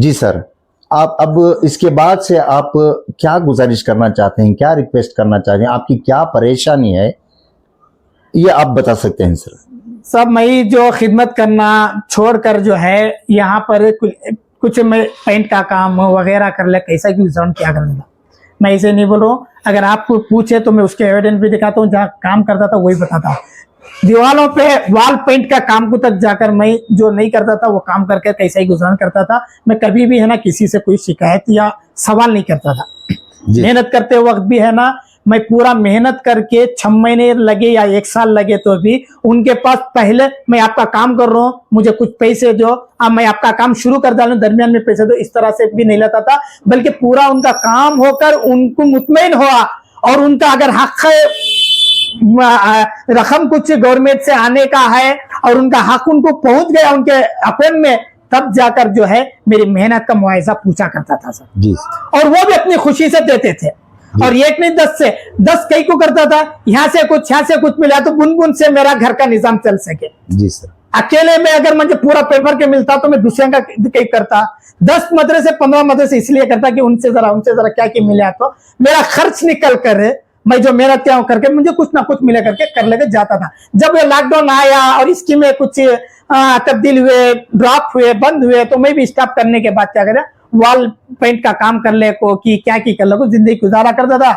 जी sir, आप अब इसके बाद से आप क्या गुजारिश करना चाहते हैं, क्या रिक्वेस्ट करना चाहते हैं, आपकी क्या परेशानी है, ये आप बता सकते हैं सर। सब मैं जो खिदमत करना छोड़कर जो है यहाँ पर कुछ मैं पेंट का काम वगैरह कर ले, कैसा की गुजारण क्या कर लेगा। मैं इसे नहीं बोल रहा हूँ, अगर आपको पूछे तो मैं उसके एविडेंस भी दिखाता हूँ, जहाँ काम करता था वही बताता हूँ। दीवारों पे वॉल पेंट का काम को तक जाकर मैं जो नहीं करता था वो काम करके कैसा ही गुजारण करता था। मैं कभी भी है ना किसी से कोई शिकायत या सवाल नहीं करता था। मेहनत करते वक्त भी है ना मैं पूरा मेहनत करके 6 महीने लगे या 1 साल लगे तो भी उनके पास पहले मैं आपका काम कर रहा हूँ, मुझे कुछ पैसे दो, अब मैं आपका काम शुरू कर डालूं, दरमियान में पैसे दो, इस तरह से भी नहीं लेता था। बल्कि पूरा उनका काम होकर उनको मुतमईन हुआ और उनका अगर हक रकम कुछ गवर्नमेंट से आने का है और उनका हक उनको पहुंच गया उनके अकाउंट में, तब जाकर जो है मेरी मेहनत का मुआवजा पूछा करता था सर जी। और वो भी अपनी खुशी से देते थे। और एक नहीं 10 से 10 कई को करता था, यहाँ से कुछ मिला तो बुन बुन से मेरा घर का निजाम चल सके जी सर। अकेले में अगर मुझे पूरा पेपर के मिलता तो मैं दूसरे का कई करता। 10 मदरसे 15 मदरसे इसलिए करता कि उनसे जरा क्या मिला तो मेरा खर्च निकल कर मैं जो मेहनत क्या करके मुझे कुछ ना कुछ मिला करके कर लेके जाता था। जब ये लॉकडाउन आया और इसकी में कुछ तब्दील हुए, ड्रॉप हुए, बंद हुए, तो मैं भी स्टॉप करने के बाद क्या करें वॉल पेंट का काम कर ले को कि क्या कर ले को जिंदगी गुजारा करता था।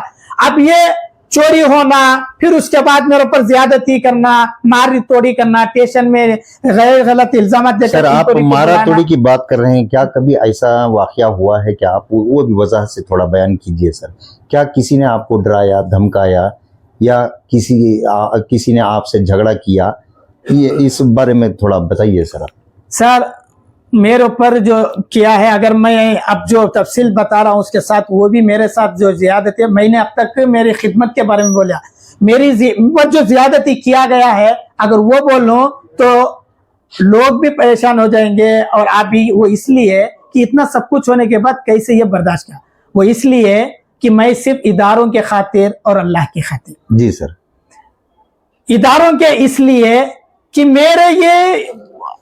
अब ये चोरी होना, फिर उसके बाद मेरे ऊपर ज्यादती करना, मारी तोड़ी करना, स्टेशन में गलत इल्जाम देकर। सर आप मारा तोड़ी की बात कर रहे हैं, क्या कभी ऐसा वाकया हुआ है क्या? आप वो भी वजह से थोड़ा बयान कीजिए सर। क्या किसी ने आपको डराया, धमकाया या किसी ने आपसे झगड़ा किया, ये इस बारे में थोड़ा बताइए सर। सर मेरे ऊपर जो किया है, अगर मैं अब जो तफसील बता रहा हूँ उसके साथ वो भी मेरे साथ जो ज्यादती है, मैंने अब तक मेरी खिदमत के बारे में बोला, मेरी जो ज्यादती किया गया है अगर वो बोलूं तो लोग भी परेशान हो जाएंगे। और आप भी वो इसलिए कि इतना सब कुछ होने के बाद कैसे ये बर्दाश्त किया, वो इसलिए कि मैं सिर्फ इदारों के खातिर और अल्लाह की खातिर। जी सर। इदारों के इसलिए कि मेरे ये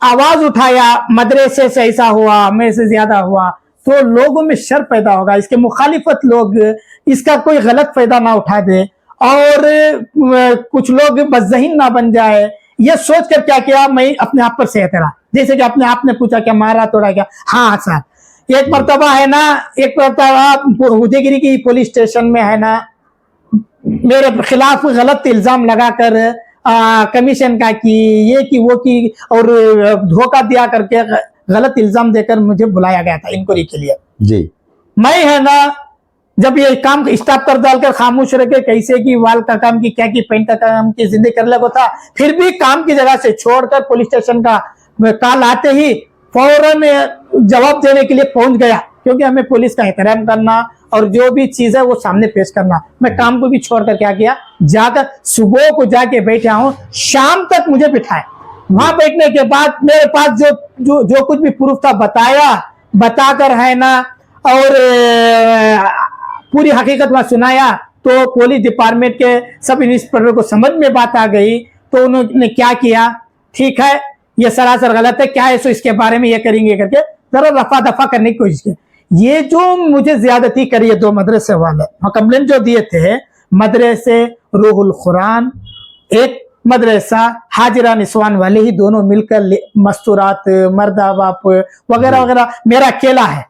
आवाज उठाया, मदरसे से ऐसा हुआ, मेरे से ज्यादा हुआ, तो लोगों में शर पैदा होगा, इसके मुखालिफत लोग इसका कोई गलत फायदा ना उठा दे और कुछ लोग बज़हीन ना बन जाए। ये सोच कर क्या किया, मैं अपने आप पर सेहत रहा। जैसे कि अपने आप ने पूछा क्या मारा तोड़ा क्या, हाँ सर एक मरतबा है ना, एक मरतबा उदयगिरी की पुलिस स्टेशन में है ना मेरे खिलाफ गलत इल्जाम लगाकर कमीशन का की, ये की वो की, और धोखा दिया करके गलत इल्जाम देकर मुझे बुलाया गया था इंक्वायरी के लिए जी। मैं है ना जब ये काम स्टॉप कर डालकर खामोश रह के कैसे की वाल का काम की, क्या की पेंट का काम की जिंदगी कर लेगा था, फिर भी काम की जगह से छोड़कर पुलिस स्टेशन का कॉल आते ही फौरन जवाब देने के लिए पहुंच गया, क्योंकि हमें पुलिस का एहतराम करना और जो भी चीज है वो सामने पेश करना। मैं काम को भी छोड़कर क्या किया, जाकर सुबह को जाके बैठा हूँ, शाम तक मुझे बिठाए। वहां बैठने के बाद मेरे पास जो कुछ भी प्रूफ था बताकर है ना, और पूरी हकीकत वहां सुनाया, तो पुलिस डिपार्टमेंट के सब इंस्पेक्टर को समझ में बात आ गई। तो उन्होंने क्या किया, ठीक है ये सरासर गलत है, क्या है सो इसके बारे में ये करेंगे करके जरा रफा दफा करने की कोशिश की। ये जो मुझे ज्यादती करी है 2 मदरसे वाले कंप्लेंट जो दिए थे, मदरसे रूहुल कुरान, एक मदरसा हाजिरा निस्वान वाले ही दोनों मिलकर मस्तूरात, मर्दा बाप वगैरह वगैरह मेरा अकेला है।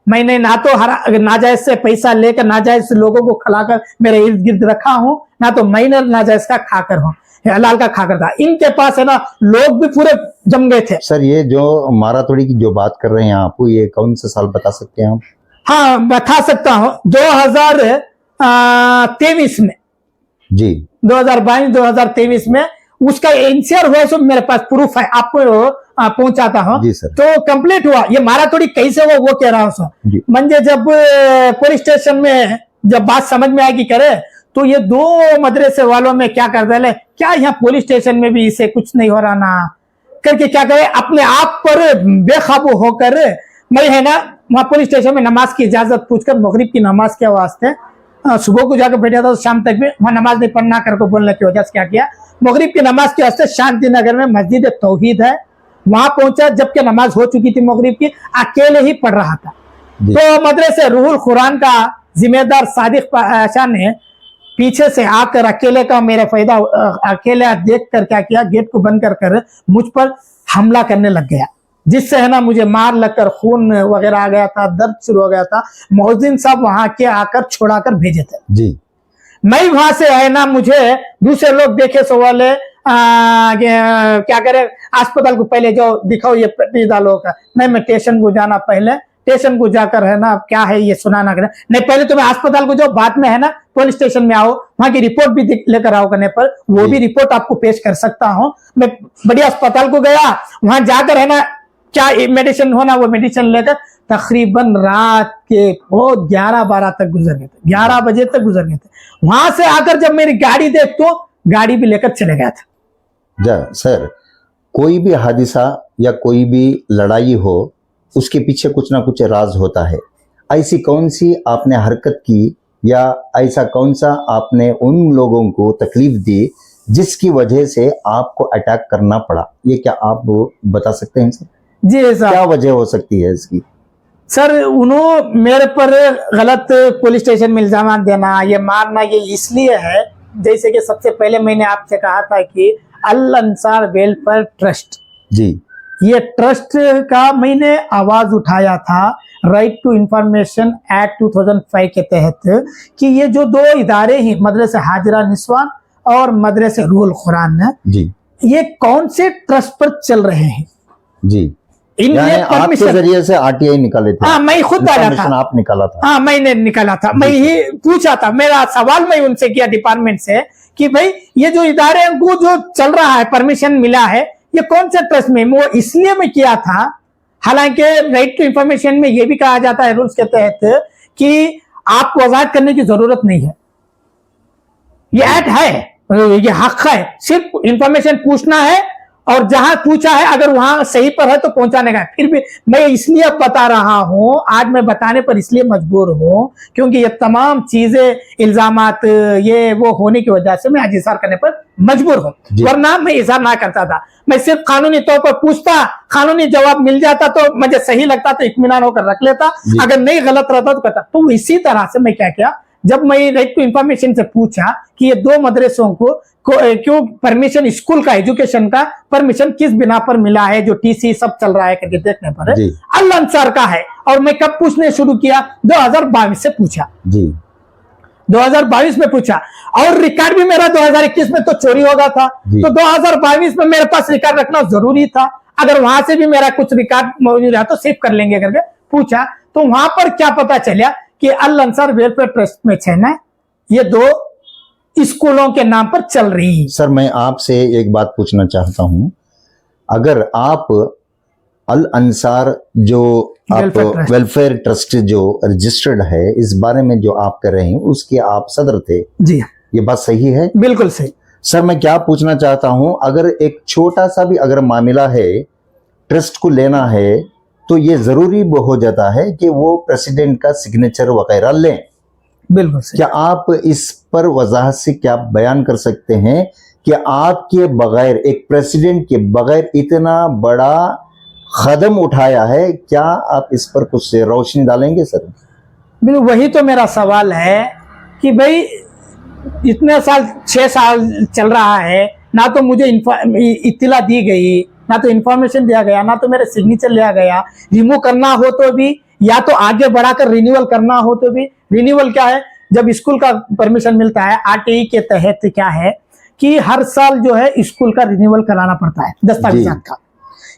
मैंने ना तो नाजायज से पैसा लेकर नाजायज से लोगों को खिलाकर मेरे इर्द गिर्द रखा हूं, ना तो मैंने नाजायज का खाकर हूं, हलाल का खाकर था। इनके पास है ना लोग भी पूरे जम गए थे। सर ये जो मारा तोड़ी की जो बात कर रहे हैं आप, ये कौन सा साल बता सकते हैं आप? हाँ बता सकता हूँ, 2023 में जी, 2022-2023 में उसका एनसीआर हुआ, सो मेरे पास प्रूफ है, आपको पहुंचाता हूँ। तो कंप्लीट हुआ। ये मारा तोड़ी कैसे हुआ वो कह रहा हूँ सर। मंजे जब पुलिस स्टेशन में जब बात समझ में आएगी करे, तो ये 2 मदरसे वालों में क्या कर डाले, क्या यहाँ पुलिस स्टेशन में भी इसे कुछ नहीं हो रहा ना करके क्या करे, अपने आप पर बेकाबू होकर मैं है ना वहां पुलिस स्टेशन में नमाज की इजाजत पूछकर मगरिब की नमाज के वास्ते सुबह को जाकर बैठा था, तो शाम तक भी वहां नमाज नहीं पढ़ना करके बोलने की वजह से क्या किया, मगरिब की नमाज के वास्ते शांति नगर में मस्जिद तौहीद है, वहां पहुंचा जबकि नमाज हो चुकी थी मगरिब की, अकेले ही पढ़ रहा था। जी। तो मदरसे रूहुल कुरान का जिम्मेदार सादिक पाशा ने पीछे से आकर अकेले का मेरा फायदा अकेले देख कर क्या किया, गेट को बंद कर मुझ पर हमला करने लग गया, जिससे है ना मुझे मार लगकर खून वगैरह आ गया था, दर्द शुरू हो गया था। मोहसिन साहब वहां के आकर छोड़ाकर भेजे थे। जी। मैं वहां से है ना, मुझे दूसरे लोग देखे सो वाले क्या करे, अस्पताल को पहले जो दिखाओ ये पट्टी डालो का, नहीं मैं स्टेशन को जाना, पहले स्टेशन को जाकर है ना क्या है ये सुनाना करे, नहीं पहले तुम्हें अस्पताल को जाओ, बाद में है ना पुलिस स्टेशन में आओ, वहां की रिपोर्ट भी लेकर आओ करने पर वो भी रिपोर्ट आपको पेश कर सकता हूं। मैं बड़ी अस्पताल को गया, वहां जाकर है ना क्या मेडिसिन होना वो मेडिसिन लेकर तकरीबन रात के बहुत 11-12 तक गुजर गए थे, 11 बजे तक गुजर गए थे। वहां से आकर जब मेरी गाड़ी देख तो गाड़ी भी लेकर चले गया था। सर, कोई भी हादिसा या कोई भी लड़ाई हो, उसके पीछे कुछ ना कुछ राज होता है। ऐसी कौन सी आपने हरकत की या ऐसा कौन सा आपने उन लोगों को तकलीफ दी जिसकी वजह से आपको अटैक करना पड़ा, ये क्या आप बता सकते हैं सर? जी सर। क्या वजह हो सकती है इसकी? सर उन्होंने मेरे पर गलत पुलिस स्टेशन में इल्जाम देना, ये मारना, ये इसलिए है जैसे कि सबसे पहले मैंने आपसे कहा था कि अल अंसार वेलफेयर ट्रस्ट, जी, ये ट्रस्ट का मैंने आवाज उठाया था राइट टू इंफॉर्मेशन एक्ट 2005 के तहत कि ये जो दो इदारे हैं, मदरसे हाजिरा निस्वान और मदरसे रूहुल कुरान, जी, ये कौन से ट्रस्ट पर चल रहे हैं। जी, यानी आपके जरिए से आरटीआई निकाले थे? हाँ, मैं खुद आया था। आप निकाला था? हाँ, मैंने निकाला था। मैं ही पूछा था, मेरा सवाल मैं उनसे किया डिपार्टमेंट से कि भाई ये जो इदारे को जो चल रहा है, परमिशन मिला है, ये कौन से ट्रस्ट में, वो इसलिए मैं किया था। हालांकि राइट टू इंफॉर्मेशन में ये भी कहा जाता है रूल्स के तहत कि आप वजाहत करने की जरूरत नहीं है, ये एक्ट है, ये हक है, सिर्फ इंफॉर्मेशन पूछना है और जहां पूछा है अगर वहां सही पर है तो पहुंचाने का। फिर भी मैं इसलिए बता रहा हूं, आज मैं बताने पर इसलिए मजबूर हूं क्योंकि ये तमाम चीजें, इल्जामात, ये वो होने की वजह से मैं आज इजहार करने पर मजबूर हूं, वरना मैं इजहार ना करता था। मैं सिर्फ कानूनी तौर पर पूछता, कानूनी जवाब मिल जाता तो मुझे सही लगता तो इत्मीनान होकर रख लेता, अगर नहीं गलत रहता तो कहता। तो इसी तरह से मैं क्या किया, जब मैं राइट टू इंफॉर्मेशन से पूछा कि ये दो मदरसों को क्यों परमिशन, स्कूल का एजुकेशन का परमिशन किस बिना पर मिला है, जो टीसी सब चल रहा है करके देखने पर अल अंसार का है। और मैं कब पूछने शुरू किया, 2022 से पूछा जी, 2022 में पूछा, और रिकॉर्ड भी मेरा 2021 में तो चोरी हो गया था, तो 2022 में मेरे पास रिकॉर्ड रखना जरूरी था। अगर वहां से भी मेरा कुछ रिकॉर्ड मौजूद है तो सेव कर लेंगे करके पूछा। तो वहां पर क्या पता चला कि अल अंसार वेलफेयर ट्रस्ट में है ना, ये दो स्कूलों के नाम पर चल रही है। सर, मैं आपसे एक बात पूछना चाहता हूं, अगर आप अल अंसार जो आप वेलफेयर ट्रस्ट जो रजिस्टर्ड है, इस बारे में जो आप कर रहे हैं उसके आप सदर थे जी, ये बात सही है? बिल्कुल सही। सर, मैं क्या पूछना चाहता हूं, अगर एक छोटा सा भी अगर मामला है, ट्रस्ट को लेना है, तो ये जरूरी हो जाता है कि वो प्रेसिडेंट का सिग्नेचर वगैरह लें। बिल्कुल सही। क्या आप इस पर वजाहत से क्या बयान कर सकते हैं कि आपके बगैर, एक प्रेसिडेंट के बगैर इतना बड़ा कदम उठाया है, क्या आप इस पर कुछ रोशनी डालेंगे सर? बिल्कुल, वही तो मेरा सवाल है कि भाई इतने साल, 6 साल चल रहा है, ना तो मुझे इत्तिला दी गई, ना तो इंफॉर्मेशन दिया गया, ना तो मेरे सिग्नेचर लिया गया। रिमूव करना हो तो भी, या तो आगे बढ़ाकर रिन्यूअल करना हो तो भी, रिन्यूअल क्या है, जब स्कूल का परमिशन मिलता है आरटीई के तहत क्या है कि हर साल जो है स्कूल का रिन्यूअल कराना पड़ता है दस्तावेजात का,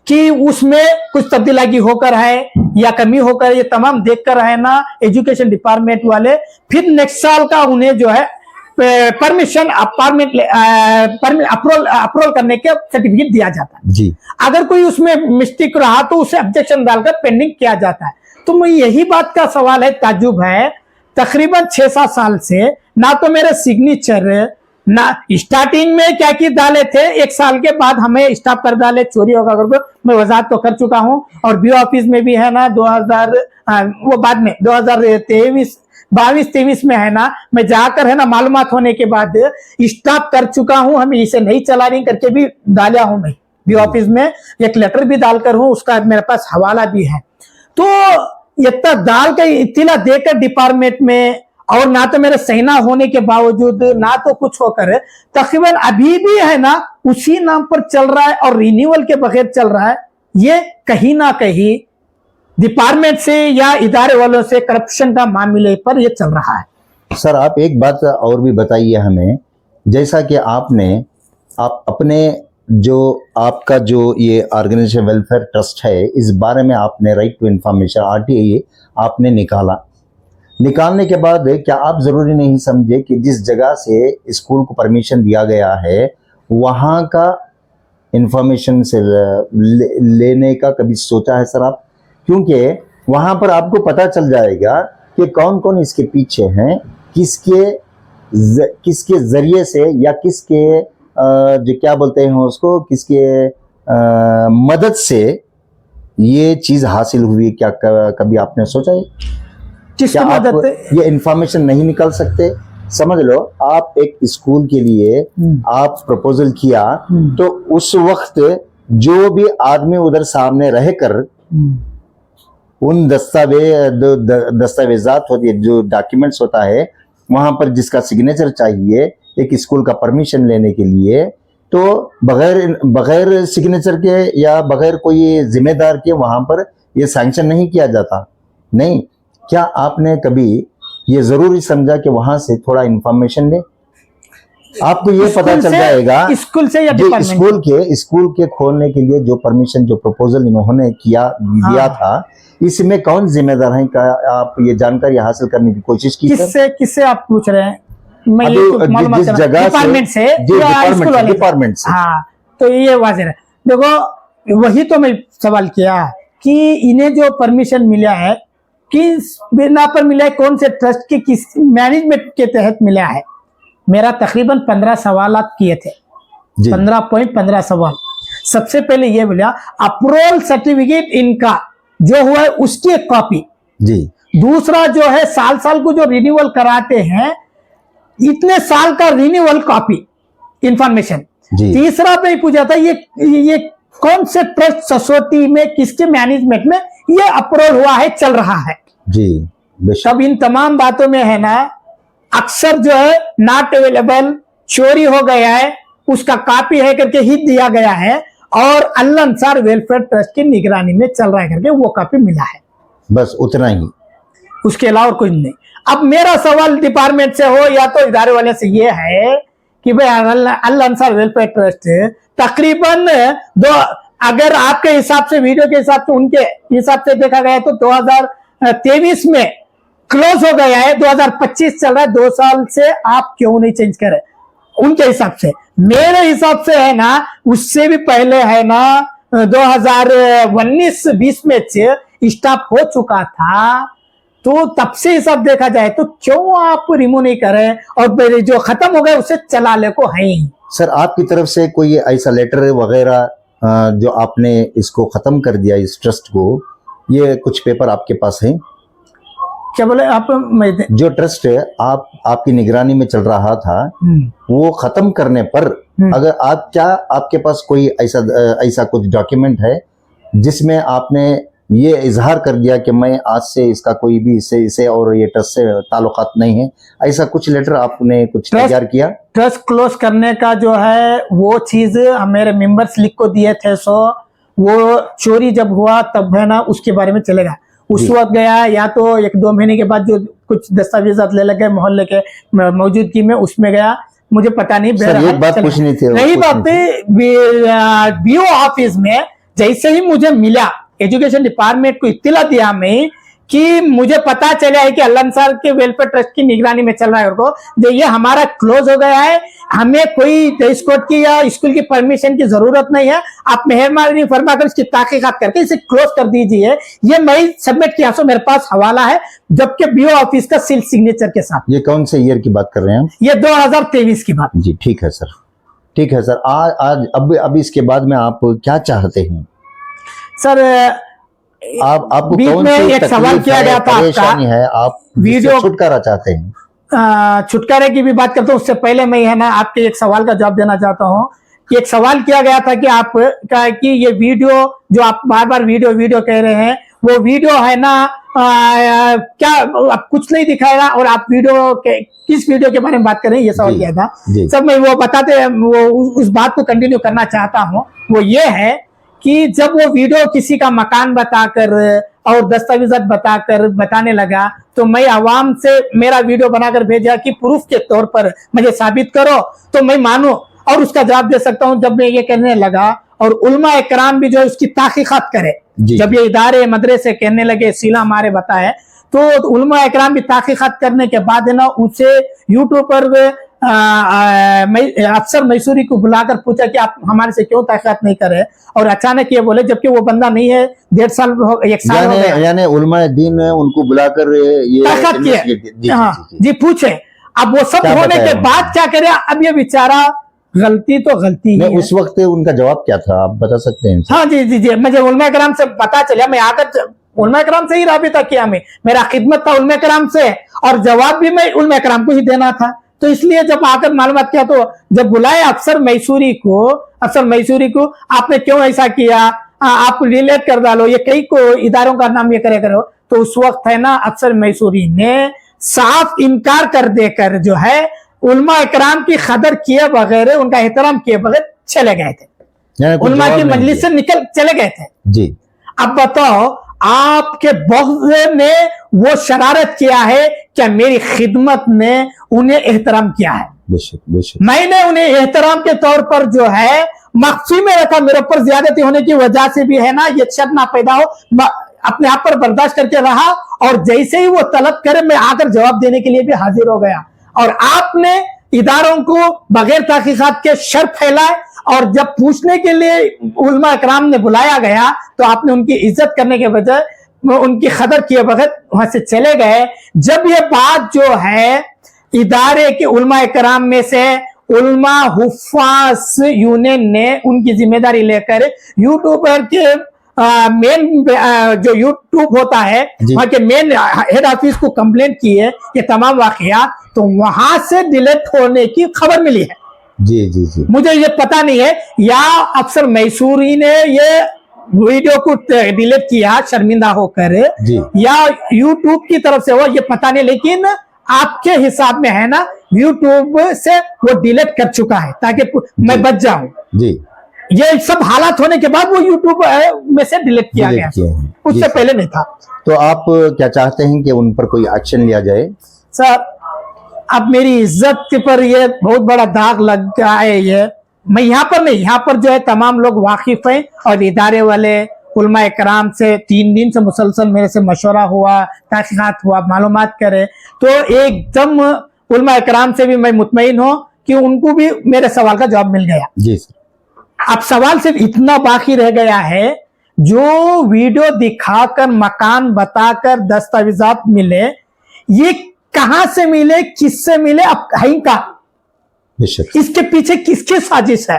कि उसमें कुछ तब्दीली होकर है या कमी होकर, ये तमाम देखकर है ना एजुकेशन डिपार्टमेंट वाले फिर नेक्स्ट साल का उन्हें जो है परमिशन अप्रूवल करने के सर्टिफिकेट दिया जाता है जी। अगर कोई उसमें मिस्टेक रहा तो उसे ऑब्जेक्शन डालकर पेंडिंग किया जाता है। तो मैं यही बात का सवाल है, ताजुब है, तकरीबन 6-7 साल से ना तो मेरे सिग्नेचर, ना स्टार्टिंग में क्या की डाले थे, 1 साल के बाद हमें स्टॉप कर डाले, चोरी होगा करके मैं वजाहत तो कर चुका हूं, और बीओ ऑफिस में भी है ना 2000 वो बाद में 2022-23 में है ना, मैं जाकर है ना मालूमात होने के बाद स्टॉप कर चुका हूं, हमें इसे नहीं चला रही करके भी डाला हूं मैं। बी ऑफिस में एक लेटर भी डालकर हूँ, उसका मेरे पास हवाला भी है। तो इतना डाल के इत्तिला देकर डिपार्टमेंट में, और ना तो मेरे सही ना होने के बावजूद, ना तो कुछ होकर, तकरीबन अभी भी है ना उसी नाम पर चल रहा है और रिन्यूअल के बगैर चल रहा है। ये कहीं ना कहीं डिपार्टमेंट से या इदारे वालों से करप्शन का मामले पर ये चल रहा है। सर आप एक बात और भी बताइए हमें, जैसा कि आप अपने जो आपका जो ये ऑर्गेनाइजेशन वेलफेयर ट्रस्ट है, इस बारे में आपने राइट टू इंफॉर्मेशन RTI आपने निकालने के बाद क्या आप जरूरी नहीं समझे कि जिस जगह से स्कूल को परमिशन दिया गया है वहाँ का इंफॉर्मेशन से लेने का कभी सोचा है सर आप? क्योंकि वहाँ पर आपको पता चल जाएगा कि कौन कौन इसके पीछे हैं, किसके जरिए से या किसके जो क्या बोलते हैं उसको, किसके मदद से ये चीज हासिल हुई। क्या कभी आपने सोचा है? किसकी मदद से? ये इंफॉर्मेशन नहीं निकाल सकते? समझ लो आप एक स्कूल के लिए आप प्रपोजल किया, तो उस वक्त जो भी आदमी उधर सामने रहकर उन दस्तावेजात होती है, जो डॉक्यूमेंट्स होता है, वहां पर जिसका सिग्नेचर चाहिए एक स्कूल का परमिशन लेने के लिए, तो बगैर सिग्नेचर के या बगैर कोई जिम्मेदार के वहां पर ये सैंक्शन नहीं किया जाता। नहीं, क्या आपने कभी ये जरूरी समझा कि वहां से थोड़ा इंफॉर्मेशन ले? आपको ये पता चल जाएगा स्कूल से या डिपार्टमेंट? स्कूल के खोलने के लिए जो परमिशन, जो प्रपोजल इन्होंने दिया था, इसमें कौन जिम्मेदार है? का आप ये जानकारी हासिल करने की कोशिश की? किससे आप पूछ रहे हैं? मैं जिस जगह डिपार्टमेंट से, डिपार्टमेंट से। हाँ, तो ये वाजिब है। देखो वही तो मैं सवाल किया कि इन्हें जो परमिशन मिला है किस बिना पर मिला है, कौन से ट्रस्ट के किस मैनेजमेंट के तहत मिला है? मेरा तकरीबन 15 सवाल किए थे, 15 सवाल। सबसे पहले ये बोला अप्रूवल सर्टिफिकेट इनका जो हुआ है उसकी एक कॉपी जी। दूसरा जो है साल को जो रिन्यूअल कराते हैं, इतने साल का रिन्यूअल कॉपी इंफॉर्मेशन। तीसरा पे पूछा था ये कौन से ट्रस्ट सोसाइटी में, किसके मैनेजमेंट में ये अप्रूवल हुआ है, चल रहा है जी। तब इन तमाम बातों में है ना अक्सर जो है नॉट अवेलेबल, चोरी हो गया है, उसका कॉपी है करके ही दिया गया है, और अल अंसार वेलफेयर ट्रस्ट की निगरानी में चल रहा है करके वो कॉपी मिला है। बस उतना ही, उसके अलावा कुछ नहीं। अब मेरा सवाल डिपार्टमेंट से हो या तो इदारे वाले से ये है कि भाई अल अंसार वेलफेयर ट्रस्ट तकरीबन अगर आपके हिसाब से, वीडियो के हिसाब से, उनके हिसाब से देखा गया तो 2023 में क्लोज हो गया है, 2025 चल रहा है, 2 साल से आप क्यों नहीं चेंज करे? उनके हिसाब से, मेरे हिसाब से है ना उससे भी पहले है ना 2019-20 में स्टॉप हो चुका था, तो तब से हिसाब देखा जाए तो क्यों आप रिमूव नहीं करे और जो खत्म हो गया उसे चला ले को है ही। सर आपकी तरफ से कोई ऐसा लेटर वगैरह जो आपने इसको खत्म कर दिया इस ट्रस्ट को, ये कुछ पेपर आपके पास है? क्या बोले आप? जो ट्रस्ट आपकी निगरानी में चल रहा था वो खत्म करने पर अगर आपके पास कोई ऐसा कुछ डॉक्यूमेंट है जिसमें आपने ये इजहार कर दिया कि मैं आज से इसका कोई भी इसे और ये ट्रस्ट से ताल्लुकात नहीं है, ऐसा कुछ लेटर आपने कुछ तैयार किया? ट्रस्ट क्लोज करने का जो है वो चीज मेरे मेंबर्स लिख को दिए थे, सो वो चोरी जब हुआ तब है ना उसके बारे में चलेगा। उस वक्त गया या तो 1-2 महीने के बाद जो कुछ दस्तावेजात ले लगे मोहल्ले के मौजूदगी में, उसमें गया, मुझे पता नहीं। एक बात पूछनी थी, रही बात बीओ ऑफिस में जैसे ही मुझे मिला, एजुकेशन डिपार्टमेंट को इत्तिला दिया मैं कि मुझे पता चला है कि अल अंसार के वेलफेयर ट्रस्ट की निगरानी में चल रहा है, और ये हमारा क्लोज हो गया है, हमें कोई टेस्ट कोर्ट की या स्कूल की परमिशन की जरूरत नहीं है, आप मेहरबानी फरमाकर इसकी तहकीकात करके इसे क्लोज कर दीजिए। ये मैं सबमिट किया, सो मेरे पास हवाला है, जबकि बीओ ऑफिस का सील सिग्नेचर के साथ। ये कौन से ईयर की बात कर रहे हैं? ये 2023 की बात। जी ठीक है सर, ठीक है सर। आज अब इसके बाद में आप क्या चाहते हैं सर? आपको बीच कौन में सी एक सवाल किया गया था, परेशानी है, आप वीडियो छुटकारा चाहते हैं? छुटकारे की भी बात करता हूँ, उससे पहले मैं है ना आपके एक सवाल का जवाब देना चाहता हूँ एक सवाल किया गया था कि आप कि ये वीडियो जो आप बार बार वीडियो कह रहे हैं, वो वीडियो है ना क्या आप कुछ नहीं दिखाएगा, और आप वीडियो के किस वीडियो के बारे में बात कर रहे हैं, ये सवाल किया था सब। मैं वो बताते वो उस बात को कंटिन्यू करना चाहता हूँ। वो ये है कि जब वो वीडियो किसी का मकान बताकर और दस्तावेजात बताकर बताने लगा, तो मैं आवाम से मेरा वीडियो बनाकर भेजा कि प्रूफ के तौर पर मुझे साबित करो तो मैं मानूं और उसका जवाब दे सकता हूं। जब मैं ये कहने लगा और उलमा इकराम भी जो है उसकी ताकीकात करे, जब ये इदारे मदरसे कहने लगे सीला मारे बताए, तो उलमा इकराम भी ताकीकात करने के बाद है ना उसे यूट्यूब पर अफसर मैसूरी को बुलाकर पूछा कि आप हमारे से क्यों ताकीकात नहीं कर रहे, और अचानक ये बोले, जबकि वो बंदा नहीं है, 1.5 साल 1 साल हो गया, यानी उलमा दीन उनको बुलाकर ये ताकीकात किया। हाँ जी, पूछे। अब वो सब होने के बाद क्या करे, अब ये बेचारा गलती तो गलती है। उस वक्त उनका जवाब क्या था, आप बता सकते हैं? हाँ जी, मुझे उलमा कराम से पता चला, मैं आकर उलमा कराम से ही राबिता किया, मेरा खिदमत था उलमा कराम से, और जवाब भी मैं उलमा कराम को ही देना था। तो इसलिए जब आकर मालूमात किया, तो जब बुलाए अफसर मैसूरी को आपने क्यों ऐसा किया, आप रिलेट कर डालो, ये कई को इदारों का नाम ये करे करो, तो उस वक्त है ना अफसर मैसूरी ने साफ इनकार कर देकर जो है उलमा इकराम की कदर किए बगैर, उनका एहतराम किए बगैर चले गए थे, उलमा की मजलिस से निकल चले गए थे जी। अब बताओ, आपके बग़्ज़ ने वो शरारत किया है क्या मेरी खिदमत ने उन्हें एहतराम किया है? बेशक मैंने उन्हें एहतराम के तौर पर जो है मख्फी में रखा, मेरे ऊपर ज्यादती होने की वजह से भी है ना ये शक ना पैदा हो, अपने आप पर बर्दाश्त करके रहा, और जैसे ही वो तलब करे मैं आकर जवाब देने के लिए भी हाजिर हो गया। और आपने इदारों को बगैर तहकीकात के शर फैलाए, और जब पूछने के लिए उलमा इकराम ने बुलाया गया तो आपने उनकी इज्जत करने के बजाय उनकी कदर किए बगैर वहां से चले गए। जब ये बात जो है इदारे के उलमा इकराम में से उलमा हुफ़ाज़ यूनियन ने उनकी जिम्मेदारी लेकर यूट्यूबर के मेन जो यूट्यूब होता है वहां के मेन हेड ऑफिस को कंप्लेंट की है ये तमाम वाकया, तो वहां से डिलीट होने की खबर मिली है। जी मुझे ये पता नहीं है या अफसर मैसूरी ने ये वीडियो को डिलीट किया शर्मिंदा होकर, या यूट्यूब की तरफ से हो ये पता नहीं, लेकिन आपके हिसाब में है ना यूट्यूब से वो डिलीट कर चुका है ताकि मैं बच जाऊं जी। ये सब हालात होने के बाद वो यूट्यूब में से डिलीट किया गया, उससे पहले नहीं था। तो आप क्या चाहते हैं कि उन पर कोई एक्शन लिया जाए? सर, अब मेरी इज्जत के पर ये बहुत बड़ा दाग लग गया है। ये मैं यहाँ पर नहीं, यहाँ पर जो है तमाम लोग वाकिफ हैं, और इदारे वाले उलमा इकराम से 3 दिन से मुसलसल मेरे से मशवरा हुआ, तहकीकात हुआ, मालूमात करे, तो एकदम उलमा इकराम से भी मैं मुतमईन हूँ कि उनको भी मेरे सवाल का जवाब मिल गया जी। अब सवाल सिर्फ इतना बाकी रह गया है, जो वीडियो दिखाकर मकान बताकर दस्तावेजात मिले, ये कहां से मिले, किससे मिले, अब है का इसके पीछे किसकी साजिश है,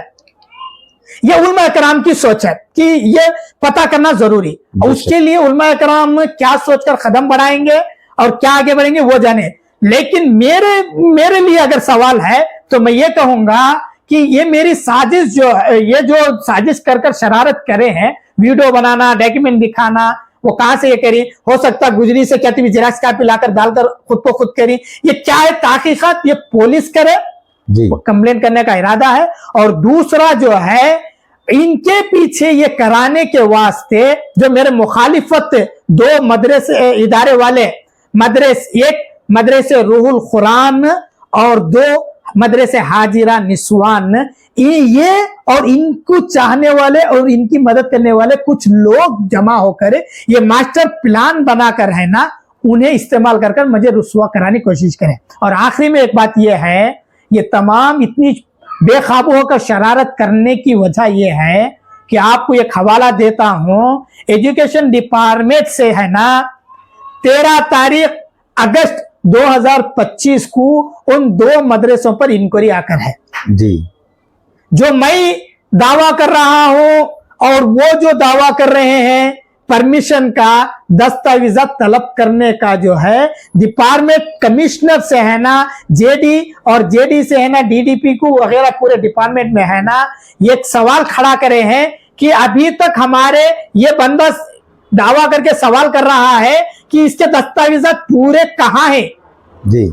ये उलमा इकराम की सोच है कि ये पता करना जरूरी। उसके लिए उलमा इकराम क्या सोचकर कदम बढ़ाएंगे और क्या आगे बढ़ेंगे वो जाने, लेकिन मेरे लिए अगर सवाल है तो मैं ये कहूंगा कि ये मेरी साजिश जो है, ये जो साजिश कर शरारत करे हैं, वीडियो बनाना, डॉक्यूमेंट दिखाना, वो कहां से ये करी, हो सकता गुजरी से कहती हुई जेरॉक्स कॉपी लाकर डालकर खुद को खुद करी, ये क्या है ताकीकात, ये पुलिस करे जी, कंप्लेंट करने का इरादा है। और दूसरा जो है इनके पीछे ये कराने के वास्ते जो मेरे मुखालिफत 2 मदरसे इदारे वाले एक मदरसे रूहुल कुरान और 2 मदरसे हाजिरा निस्वान, ये और इनको चाहने वाले और इनकी मदद करने वाले कुछ लोग जमा होकर ये मास्टर प्लान बनाकर है ना उन्हें इस्तेमाल कर मुझे रुस्वा कराने की कोशिश करें। और आखिरी में एक बात ये है, ये तमाम इतनी बेकाबू होकर शरारत करने की वजह यह है कि आपको एक हवाला देता हूं, एजुकेशन डिपार्टमेंट से है ना 13 तारीख अगस्त 2025 को उन 2 मदरसों पर इंक्वायरी आकर है जी। जो मैं दावा कर रहा हूं और वो जो दावा कर रहे हैं परमिशन का दस्तावेजा तलब करने का जो है डिपार्टमेंट कमिश्नर से है ना, जेडी और जेडी से है ना डीडीपी को वगैरह पूरे डिपार्टमेंट में है ना, ये एक सवाल खड़ा करे हैं कि अभी तक हमारे ये बंदा दावा करके सवाल कर रहा है कि इसके दस्तावेजा पूरे कहाँ हैं जी।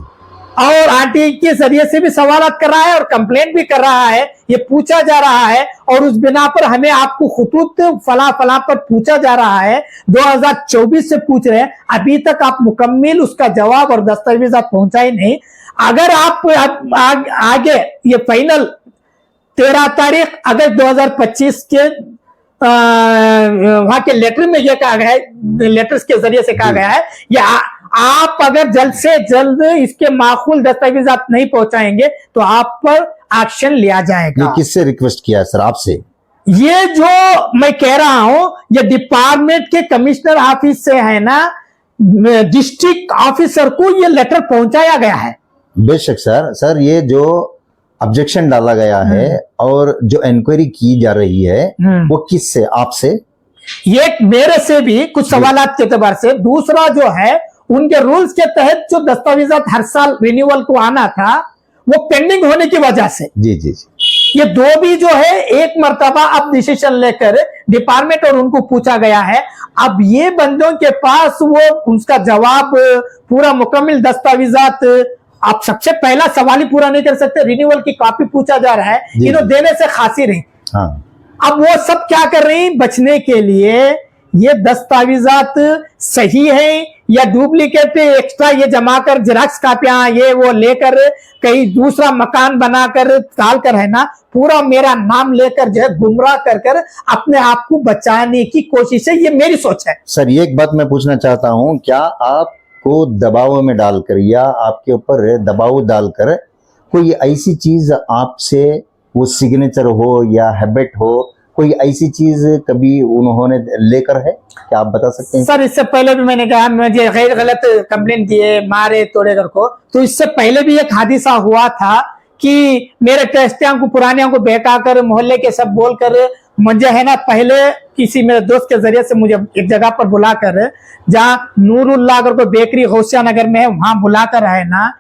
और आरटीआई के जरिए से भी सवालात कर रहा है और कंप्लेंट भी कर रहा है, ये पूछा जा रहा है और उस बिना पर हमें आपको खुतूत फला फला पर पूछा जा रहा है, 2024 से पूछ रहे हैं, अभी तक आप मुकम्मल उसका जवाब और दस्तावेज आप पहुंचाए नहीं। अगर आप आगे ये फाइनल 13 तारीख अगस्त 2025 के वहां के लेटर में यह कहा गया है, लेटर्स के जरिए से कहा गया है, या आप अगर जल्द से जल्द इसके माकूल दस्तावेजात नहीं पहुंचाएंगे तो आप पर एक्शन लिया ये जाएगा। किससे रिक्वेस्ट किया है सर आपसे? ये जो मैं कह रहा हूं ये डिपार्टमेंट के कमिश्नर ऑफिस से है ना, डिस्ट्रिक्ट ऑफिसर को ये लेटर पहुंचाया गया है। बेशक सर ये जो ऑब्जेक्शन डाला गया है और जो इंक्वायरी की जा रही है वो किससे? आपसे? ये मेरे से भी कुछ सवालात के एतबार से, दूसरा जो है उनके रूल्स के तहत जो दस्तावेजात हर साल रिन्यूअल को आना था वो पेंडिंग होने की वजह से जी जी जी। ये दो भी जो है एक मर्तबा अब डिसीजन लेकर डिपार्टमेंट और उनको पूछा गया है। अब ये बंदों के पास वो उसका जवाब पूरा मुकम्मल दस्तावेजात, आप सबसे पहला सवाल ही पूरा नहीं कर सकते, रिन्यूअल की कॉपी पूछा जा रहा है, इन्होंने देने से खासी रही। हाँ। अब वो सब क्या कर रही बचने के लिए, ये दस्तावेजात सही है या डुप्लीकेट एक्स्ट्रा ये जमा कर जेरॉक्स कापियां ये वो लेकर कहीं दूसरा मकान बनाकर डाल कर है ना, पूरा मेरा नाम लेकर जो है गुमराह कर कर अपने आप को बचाने की कोशिश है, ये मेरी सोच है। सर ये एक बात मैं पूछना चाहता हूं, क्या आपको दबाव में डालकर या आपके ऊपर दबाव डालकर कोई ऐसी चीज आपसे, वो सिग्नेचर हो या हैबिट हो, कोई ऐसी चीज कभी उन्होंने लेकर है? क्या आप बता सकते हैं? सर इससे पहले भी मैंने कहा मुझे गैर गलत कंप्लेंट दिए, मारे तोड़े घर को, तो इससे पहले भी एक हादिसा हुआ था कि मेरे टेस्टियां को पुरानियों को बहकाकर मोहल्ले के सब बोलकर मुझे है ना, पहले किसी मेरे दोस्त के जरिए से मुझे एक जगह पर बुलाकर, जहाँ नूरुल्लाह अगर कोई बेकरी गौसिया नगर में है वहां बुलाकर है ना,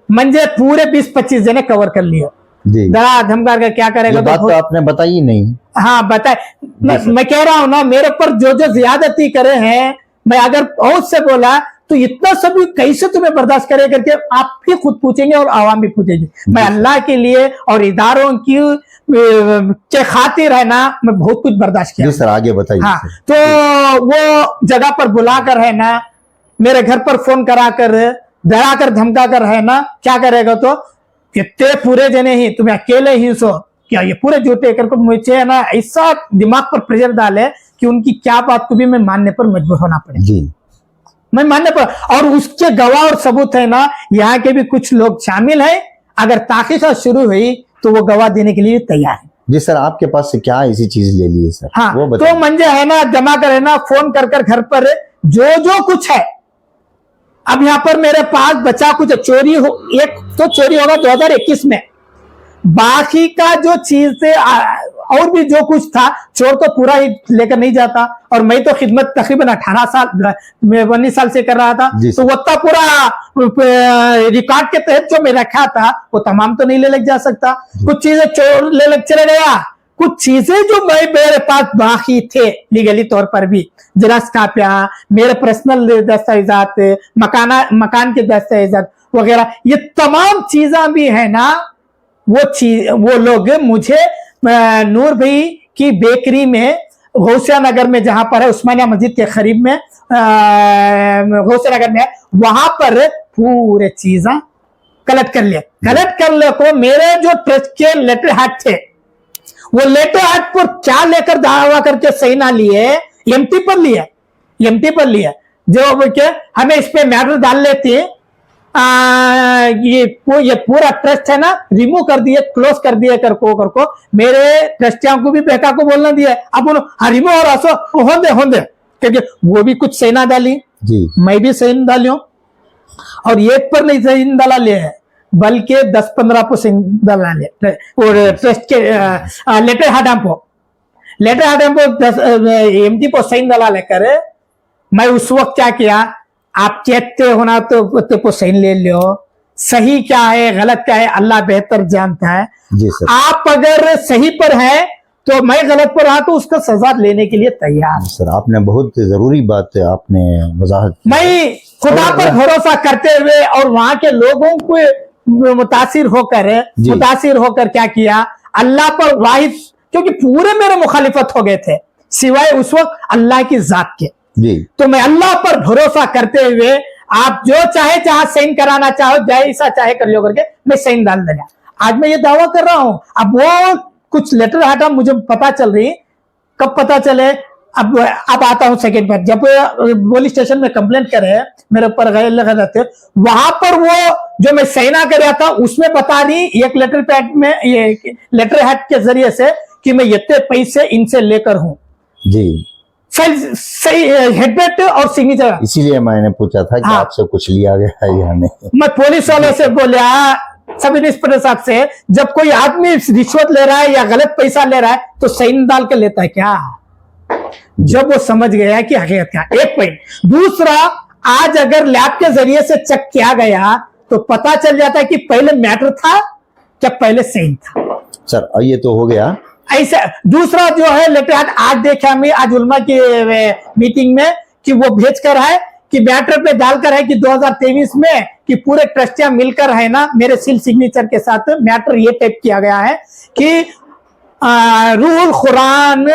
मुझे पूरे 20-25 जने कवर कर लिए। डरा धमका कर क्या करेगा? ये बात तो आपने बताई ही नहीं। हाँ बताए, मैं कह रहा हूं ना, मेरे पर जो जो ज्यादती करे हैं, मैं अगर बहुत से बोला तो इतना सभी कैसे तुम्हें बर्दाश्त करे करके आप भी खुद पूछेंगे और आवाम भी पूछेंगे। मैं अल्लाह के लिए और इदारों की के खातिर है ना, मैं बहुत कुछ बर्दाश्त किया। जी सर आगे बताइए। हाँ, तो वो जगह पर बुलाकर है ना, मेरे घर पर फोन कराकर डरा कर धमका कर है ना, क्या करेगा तो कितने पूरे जने ही तुम्हें अकेले ही सो क्या, ये पूरे झूठे करके मुझे है ना ऐसा दिमाग पर प्रेशर डाले कि उनकी क्या बात को भी मैं मानने पर मजबूर होना पड़े जी। मैं मानने पर, और उसके गवाह और सबूत है ना, यहाँ के भी कुछ लोग शामिल हैं, अगर तहकीकात शुरू हुई तो वो गवाह देने के लिए तैयार है। जी सर आपके पास से क्या ऐसी चीज ले ली है सर? हाँ वो तो मंजे है ना जमा कर है ना, फोन कर कर घर पर जो कुछ है। अब यहाँ पर मेरे पास बचा कुछ चोरी हो, एक तो चोरी होगा 2021 में, बाकी का जो चीज थे और भी जो कुछ था, चोर तो पूरा ही लेकर नहीं जाता, और मैं तो खिदमत तकरीबन 18 साल 19 साल से कर रहा था, तो वो तो पूरा रिकॉर्ड के तहत जो मैं रखा था वो तमाम तो नहीं ले लग जा सकता। कुछ चीजें चोर ले लग चले गया, कुछ चीजें जो मेरे पास बाकी थे लीगली तौर पर भी, जेरॉक्स कापियां, मेरे पर्सनल दस्तावेजात, मकान के दस्तावेजात वगैरह, ये तमाम चीजें भी है ना, वो लोग मुझे नूर भाई की बेकरी में गौसिया नगर में, जहां पर है उस्मानिया मस्जिद के करीब में गौसिया नगर में, वहां पर पूरे चीजें कलेक्ट कर ले को मेरे जो ट्रस्ट के लेटर हेड थे, वो लेटर हेड पर क्या लेकर दावा करके सही ना लिए, एमटी पर लिए जो क्या हमें इस पे मैटर डाल लेते हैं, ये पूरा ट्रस्ट है ना रिमूव कर दिए, क्लोज कर दिए कर को मेरे ट्रस्टियों को भी बहका को बोलना दिया। अब उन्होंने रिमूव और असो होंदे क्योंकि वो भी कुछ सही ना डाली जी, मैं भी सही डालियो, और एक पर नहीं सही डाला ले है बल्कि 10-15 पर सही डाला ले, और ट्रस्ट के letter head letter head empty पर साइन डाला लेकर मैं उस वक्त क्या किया, आप कहते होना तो साइन ले लो, सही क्या है गलत क्या है अल्लाह बेहतर जानता है। जी सर। आप अगर सही पर है तो मैं गलत पर रहा तो उसका सजा लेने के लिए तैयार। सर आपने बहुत जरूरी बात आपने वजाहत की। मैं खुदा पर भरोसा करते हुए और वहां के लोगों को मुतासिर होकर क्या किया, अल्लाह पर वाहिद, क्योंकि पूरे मेरे मुखालिफत हो गए थे सिवाय उस वक्त अल्लाह की जात के। जी। तो मैं अल्लाह पर भरोसा करते हुए आप जो चाहे जहां साइन कराना चाहो जैसा चाहे कर लो करके मैं साइन डाल दिया। आज मैं ये दावा कर रहा हूं। अब वो कुछ लेटर हटा मुझे पता चल रही, कब पता चले, अब आता हूं सेकंड पर। जब पुलिस स्टेशन में कंप्लेंट करे मेरे ऊपर गैर लगा जाते, वहां पर वो जो मैं सैना कर था उसमें बता रही एक लेटर पैड में, ये लेटर हेड के जरिए से कि मैं इतने पैसे इनसे लेकर हूं। जी सही हेडमेट और सिग्नेचर। इसीलिए मैंने पूछा था कि हाँ। आपसे कुछ लिया गया है या नहीं। मैं पुलिस वालों से बोला, सब इंस्पेक्टर साहब से, जब कोई आदमी रिश्वत ले रहा है या गलत पैसा ले रहा है तो साइन डाल के लेता है क्या? जब वो समझ गया कि हकीकत क्या, एक पॉइंट। दूसरा, आज अगर लैब के जरिए से चेक किया गया तो पता चल जाता है कि पहले मैटर था क्या पहले साइन था। सर ये तो हो गया ऐसे। दूसरा जो है लेटर हेड आज देखा मैं आज उलमा की मीटिंग में कि वो भेज कर है कि मैटर पे डालकर है कि 2023 में कि पूरे ट्रस्टियां मिलकर है ना मेरे सील सिग्नेचर के साथ मैटर ये टाइप किया गया है कि रूहुल कुरान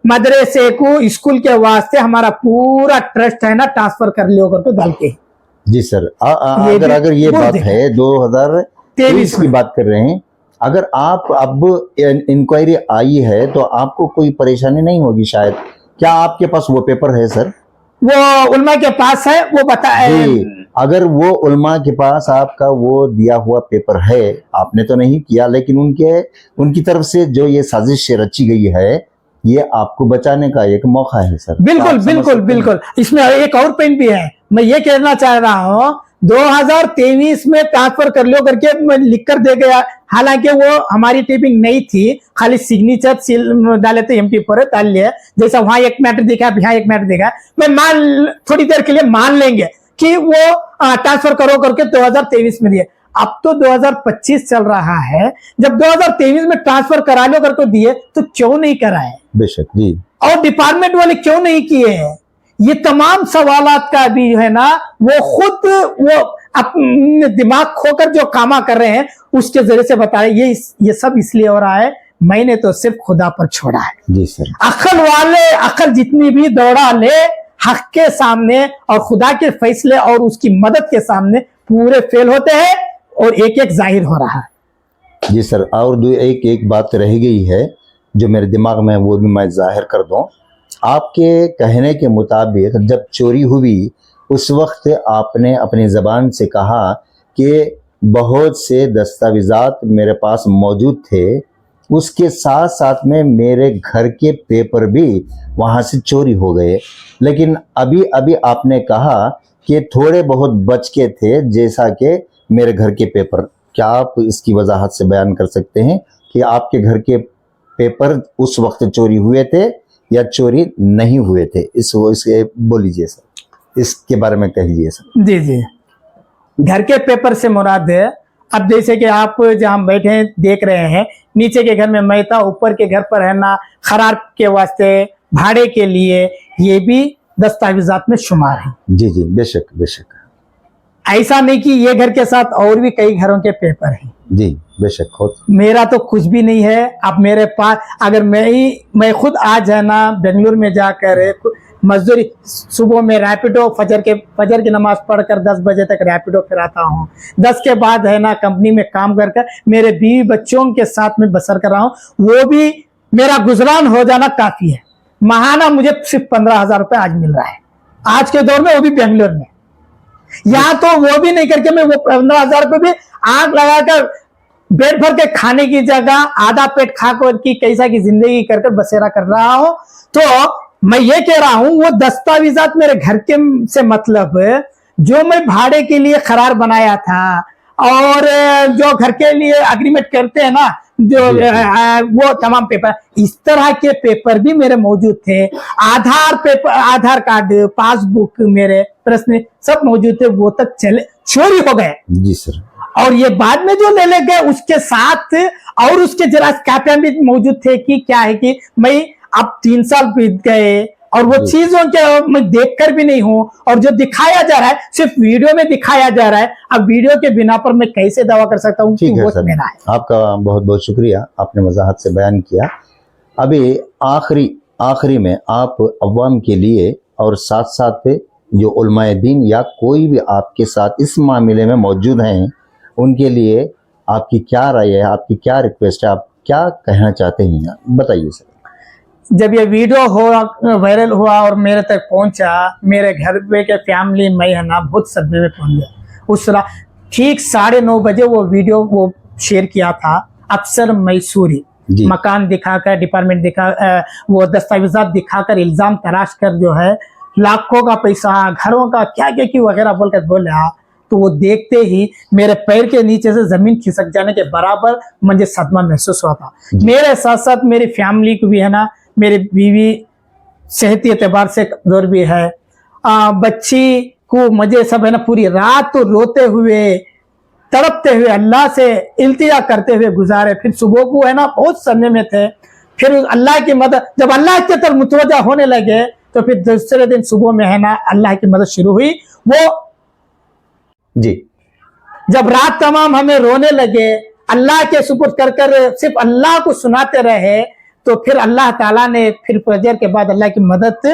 मदरसे को स्कूल के वास्ते हमारा पूरा ट्रस्ट है ना ट्रांसफर कर लियो करके डाल के। जी सर। अगर ये बात है 2023 की बात कर रहे हैं, अगर आप अब इंक्वायरी आई है तो आपको कोई परेशानी नहीं होगी शायद। क्या आपके पास वो पेपर है सर? वो उलमा के पास है, वो बताए। अगर वो उलमा के पास आपका वो दिया हुआ पेपर है, आपने तो नहीं किया, लेकिन उनकी तरफ से जो ये साजिश रची गई है ये आपको बचाने का एक मौका है सर। बिल्कुल बिल्कुल बिल्कुल। इसमें एक और पॉइंट भी है, मैं ये कहना चाह रहा हूँ 2023 में ट्रांसफर कर लो करके मैं लिख कर दे गया, हालांकि वो हमारी टिपिंग नहीं थी, खाली सिग्नेचर सील डाले थे एमपी पर डाल लिया। जैसा वहां एक मैटर दिखा यहाँ एक मैटर दिखा, मैं थोड़ी देर के लिए मान लेंगे कि वो ट्रांसफर करो करके 2023 में दिए। अब तो 2025 चल रहा है, जब 2023 में ट्रांसफर करा लो करके दिए तो क्यों नहीं कराए? बेशक जी। और डिपार्टमेंट वाले क्यों नहीं किए हैं? ये तमाम सवालात का भी है ना वो खुद वो अपने दिमाग खोकर जो कामा कर रहे हैं उसके जरिए से बताए। ये सब इसलिए हो रहा है, मैंने तो सिर्फ खुदा पर छोड़ा है। जी सर। अक्ल वाले अक्ल जितनी भी दौड़ा ले हक के सामने और खुदा के फैसले और उसकी मदद के सामने पूरे फेल होते हैं और एक एक जाहिर हो रहा है। जी सर। और एक बात रह गई है जो मेरे दिमाग में, वो भी मैं जाहिर कर दूं। आपके कहने के मुताबिक जब चोरी हुई उस वक्त आपने अपनी ज़बान से कहा कि बहुत से दस्तावेज़ात मेरे पास मौजूद थे, उसके साथ साथ में मेरे घर के पेपर भी वहाँ से चोरी हो गए। लेकिन अभी अभी आपने कहा कि थोड़े बहुत बच के थे, जैसा कि मेरे घर के पेपर। क्या आप इसकी वजाहत से बयान कर सकते हैं कि आपके घर के पेपर उस वक्त चोरी हुए थे या चोरी नहीं हुए थे? इसे बोल लीजिए सर, इसके बारे में कहिए सर। जी जी। घर के पेपर से मुराद है, अब जैसे कि आप जहां बैठे देख रहे हैं, नीचे के घर में मैं था, ऊपर के घर पर है ना खरार के वास्ते भाड़े के लिए, ये भी दस्तावेजात में शुमार है। जी जी बेशक बेशक। ऐसा नहीं कि ये घर के साथ और भी कई घरों के पेपर हैं। जी बेशक। मेरा तो कुछ भी नहीं है। अब मेरे पास अगर मैं खुद आज है ना बेंगलुरु में जाकर मजदूरी, सुबह में रैपिडो फजर की नमाज पढ़कर 10 बजे तक रैपिडो फिराता हूँ। 10 के बाद है ना कंपनी में काम कर मेरे बीवी बच्चों के साथ में बसर कर रहा हूँ। वो भी मेरा गुजरान हो जाना काफी है। महाना मुझे सिर्फ 15,000 रुपये आज मिल रहा है आज के दौर में, वो भी बेंगलुरु में। यहाँ तो वो भी नहीं करके मैं वो 15,000 रुपये भी आग लगाकर पेट भर के खाने की जगह आधा पेट खाकर की कैसा की जिंदगी कर बसेरा कर रहा हूं। तो मैं ये कह रहा हूं वो दस्तावेजात मेरे घर के से मतलब जो मैं भाड़े के लिए करार बनाया था और जो घर के लिए अग्रीमेंट करते हैं ना, जो वो तमाम पेपर, इस तरह के पेपर भी मेरे मौजूद थे। आधार पेपर, आधार कार्ड, पासबुक मेरे प्रश्न सब मौजूद थे, वो तक चले चोरी हो गए। जी सर। और ये बाद में जो ले गए उसके साथ और उसके जेरॉक्स कॉपियां भी मौजूद थे कि क्या है कि मैं अब 3 साल बीत गए और वो चीजों के मैं देखकर भी नहीं हूं, और जो दिखाया जा रहा है सिर्फ वीडियो में दिखाया जा रहा है। अब वीडियो के बिना पर मैं कैसे दावा कर सकता हूं कि ठीक है वो सर, मेरा है। आपका बहुत बहुत शुक्रिया, आपने वजाहत से बयान किया। अभी आखिरी में आप अवाम के लिए और साथ साथ जो उलमाए दीन या कोई भी आपके साथ इस मामले में मौजूद हैं, उनके लिए आपकी क्या राय है, आपकी क्या रिक्वेस्ट है, आप क्या कहना चाहते हैं, बताइए सर। जब ये वीडियो हो वायरल हुआ और मेरे तक पहुंचा, मेरे घर पे के फैमिली मैं है ना बहुत सदमे में पहुंच गया। उस ठीक 9:30 बजे वो वीडियो वो शेयर किया था अफसर मैसूरी, मकान दिखाकर, डिपार्टमेंट दिखा, वो दस्तावेजात दिखाकर इल्जाम तराश कर जो है लाखों का पैसा, घरों का क्या क्या की वगैरह बोलकर बोला। तो वो देखते ही मेरे पैर के नीचे से जमीन खिसक जाने के बराबर मुझे सदमा महसूस हुआ था। मेरे साथ साथ मेरी फैमिली को भी है ना, मेरी बीवी सेहती एतबार से कमजोर भी है, बच्ची को मुझे सब है ना पूरी रात तो रोते हुए तड़पते हुए अल्लाह से इल्तिजा करते हुए गुजारे। फिर सुबह को है ना बहुत सदमे में थे। फिर अल्लाह की मदद, जब अल्लाह की तरफ मुतवज्जा होने लगे तो फिर दूसरे दिन सुबह में है ना अल्लाह की मदद शुरू हुई। वो जी, जब रात तमाम हमें रोने लगे, अल्लाह के सुपुर्द कर कर सिर्फ अल्लाह को सुनाते रहे, तो फिर अल्लाह ताला ने फिर फजर के बाद अल्लाह की मदद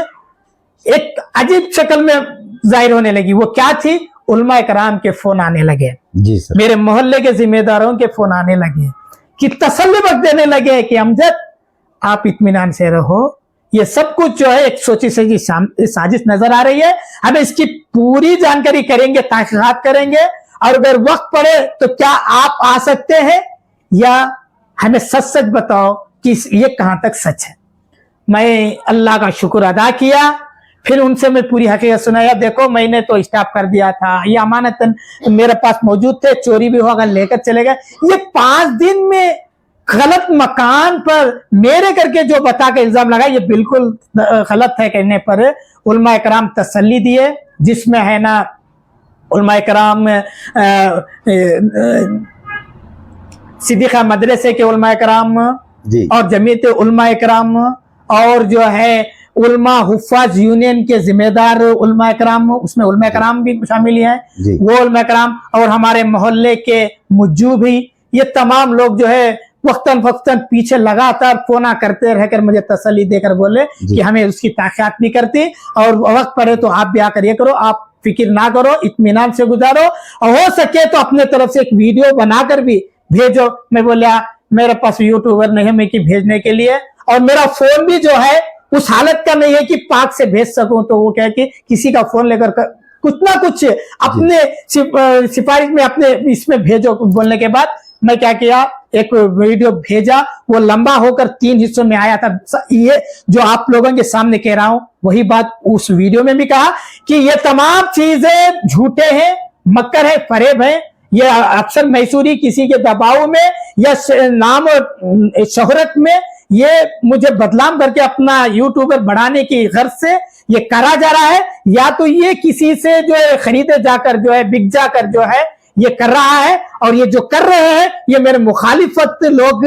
एक अजीब शक्ल में जाहिर होने लगी। वो क्या थी? उलमा कराम के फोन आने लगे, जी सर। मेरे मोहल्ले के जिम्मेदारों के फोन आने लगे कि तसल्ली बख्श देने लगे कि अमजद आप इत्मीनान से रहो, ये सब कुछ जो है एक सोची सजी साजिश नजर आ रही है, हमें इसकी पूरी जानकारी करेंगे, तहकीकात करेंगे, और अगर वक्त पड़े तो क्या आप आ सकते हैं, या हमें सच सच बताओ कि ये कहां तक सच है। मैं अल्लाह का शुक्र अदा किया, फिर उनसे मैं पूरी हकीकत सुनाया। देखो मैंने तो स्टॉप कर दिया था, ये अमानतन मेरे पास मौजूद थे, चोरी भी होगा लेकर चले गए। ये 5 दिन में गलत मकान पर मेरे करके जो बता के इल्जाम लगा, ये बिल्कुल गलत है। कहने पर उलमा कराम तसल्ली दिए, जिसमें है ना उलमा कराम सिद्दीक़ा मदरसे के उलमा कराम और जमीयत उलमा कराम और जो है उलमा हुफ़ाज यूनियन के जिम्मेदार उलमा कराम, उसमें उलमा कराम भी शामिल हैं, वो उलमा कराम और हमारे मोहल्ले के मुज्जू भी, ये तमाम लोग जो है वक्तन फक्तन पीछे लगातार फोना करते रहकर मुझे तसल्ली देकर बोले कि हमें उसकी ताक़त भी करती, और वक्त पड़े तो आप भी आकर ये करो, आप फिक्र ना करो, इत्मीनान से गुजारो, और हो सके तो अपने तरफ से एक वीडियो बनाकर भी भेजो। मैं बोला मेरे पास यूट्यूबर नहीं है मैं कि भेजने के लिए, और मेरा फोन भी जो है उस हालत का नहीं है कि पाक से भेज सकूं। तो वो कहे कि किसी का फोन लेकर कुछ ना कुछ अपने सिफारिश में अपने इसमें भेजो। बोलने के बाद मैं क्या किया, एक वीडियो भेजा, वो लंबा होकर 3 हिस्सों में आया था। ये जो आप लोगों के सामने कह रहा हूं वही बात उस वीडियो में भी कहा कि ये तमाम चीजें झूठे हैं, मक्कर है, फरेब है। ये अफसर मैसूरी किसी के दबाव में या नाम और शोहरत में ये मुझे बदनाम करके अपना यूट्यूबर बढ़ाने की गर्ज से ये करा जा रहा है, या तो ये किसी से जो है खरीदे जाकर जो है बिक जाकर जो है ये कर रहा है, और ये जो कर रहे हैं ये मेरे मुखालिफत लोग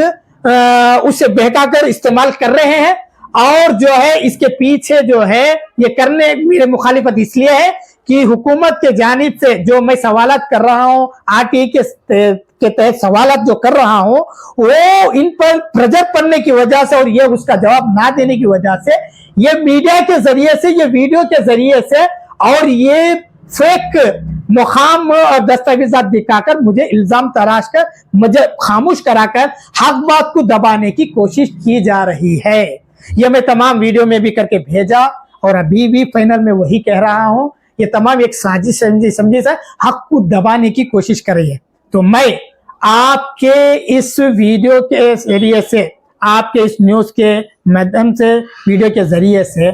उसे बहकाकर इस्तेमाल कर रहे हैं। और जो है इसके पीछे जो है ये करने मेरे मुखालिफत इसलिए है कि हुकूमत के जानिब से जो मैं सवालत कर रहा हूँ, आरटीआई के तहत सवालत जो कर रहा हूँ, वो इन पर प्रेशर पड़ने की वजह से और ये उसका जवाब ना देने की वजह से, ये मीडिया के जरिए से, ये वीडियो के जरिए से और ये फेक मुखाम और दस्तावेजात दिखाकर मुझे इल्जाम तराश कर मुझे खामोश कराकर हक बात को दबाने की कोशिश की जा रही है। ये मैं तमाम वीडियो में भी करके भेजा, और अभी भी फाइनल में वही कह रहा हूं, ये तमाम एक साजिश समझी से हक को दबाने की कोशिश कर रही है। तो मैं आपके इस वीडियो के जरिए से, आपके इस न्यूज के माध्यम से, वीडियो के जरिए से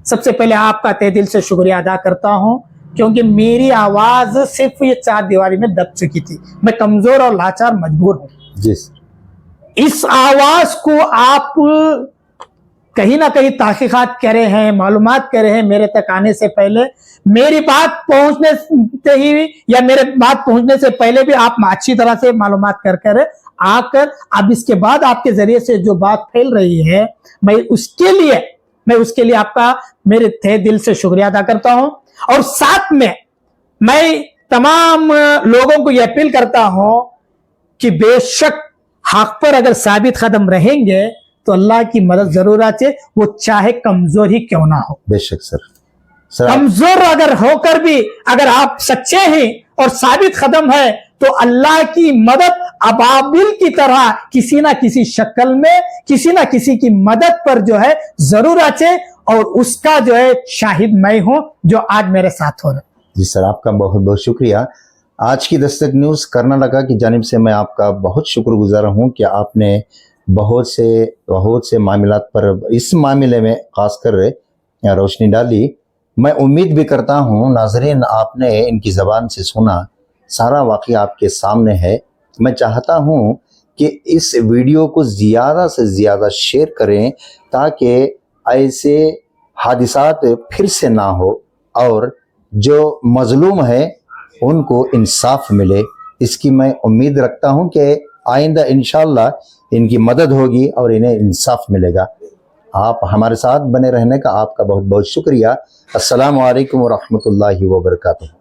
सबसे पहले आपका तहे दिल से शुक्रिया अदा करता हूं क्योंकि मेरी आवाज सिर्फ ये 4 दीवारी में दब चुकी थी। मैं कमजोर और लाचार मजबूर हूं। जी सर। इस आवाज को आप कहीं ना कहीं तहकीकात करे हैं, मालूमात करे हैं मेरे तक आने से पहले, मेरी बात पहुंचने से ही या मेरे बात पहुंचने से पहले भी आप अच्छी तरह से मालूमात कर कर आकर अब इसके बाद आपके जरिए से जो बात फैल रही है, मैं उसके लिए आपका मेरे तहे दिल से शुक्रिया अदा करता हूं। और साथ में मैं तमाम लोगों को यह अपील करता हूं कि बेशक हक पर अगर साबित कदम रहेंगे तो अल्लाह की मदद जरूर आचे, वो चाहे कमजोर ही क्यों ना हो। बेशक सर। सर कमजोर अगर होकर भी अगर आप सच्चे हैं और साबित कदम है तो अल्लाह की मदद अबाबिल की तरह किसी ना किसी शक्ल में किसी ना किसी की मदद पर जो है जरूर आचे, और उसका जो है शाहिद मैं हूं जो आज मेरे साथ हो रहा है। जी सर, आपका बहुत बहुत शुक्रिया। आज की दस्तक न्यूज़ कर्नाटका की जानिब से मैं आपका बहुत शुक्रगुजार हूं कि आपने बहुत से मामलात पर इस मामले में खासकर रोशनी डाली। मैं उम्मीद भी करता हूं नाजरीन आपने इनकी ज़बान से सुना, सारा वाक़या आपके सामने है। मैं चाहता हूं कि इस वीडियो को ज़्यादा से ज़्यादा शेयर करें ताकि ऐसे हादिसात फिर से ना हो और जो मजलूम है उनको इंसाफ मिले। इसकी मैं उम्मीद रखता हूं कि आइंदा इंशाअल्लाह इनकी मदद होगी और इन्हें इंसाफ मिलेगा। आप हमारे साथ बने रहने का आपका बहुत बहुत शुक्रिया। अस्सलामु अलैकुम व रहमतुल्लाहि व बरकातुहू।